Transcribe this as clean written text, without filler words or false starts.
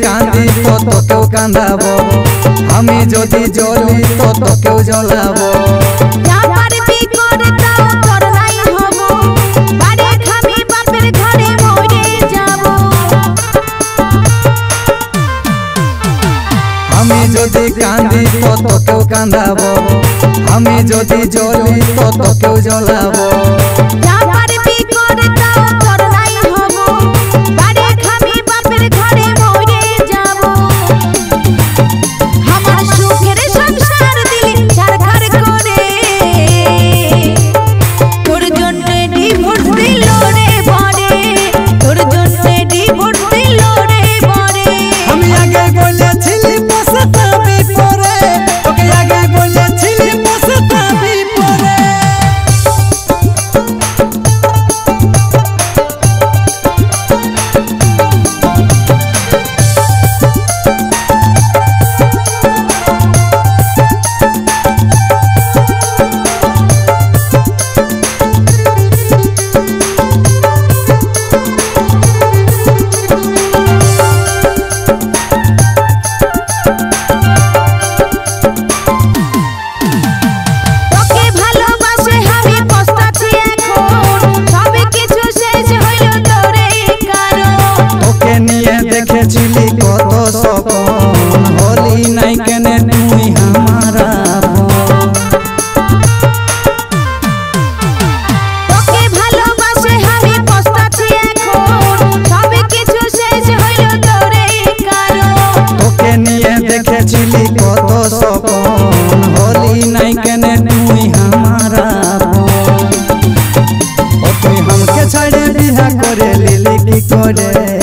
कांदी तो तोकेও কাঁদাবো আমি যদি জ্বলি তো তোকেও জ্বলাবো যা পারবি করে দাও তোর নাই হব বাড়ি খাবি বাপের ঘরে মরে যাব আমি যদি কাঁদি তো তোকেও কাঁদাবো আমি যদি জ্বলি তো তোকেও জ্বলাবো যা পারবি করে দাও তোর নাই হব বাড়ি খাবি বাপের ঘরে মরে যাব আমার সুখের সংসার দিলি ছাড়খাড় করে তোর জন্য ডিভোর্স দিল রে বরে তোর জন্য ডিভোর্স দিল রে বরে আমি আগে বলেছিলি পছতাবি পরে তোকে আগে বলেছিলি পছতাবি পরে দেখেছিলি কত স্বপ্ন হলি নাই কেন তুই আমারা তোকে ভালোবাসে আমি পস্তাছি এখন সব কিছু শেষ হইল তোরে কারণ তোকে নিয়ে দেখেছিলি কত স্বপ্ন হলি নাই কেন তুই আমারা ও তুই हमके ছাড়ে বিয়া করে লিলি কি করে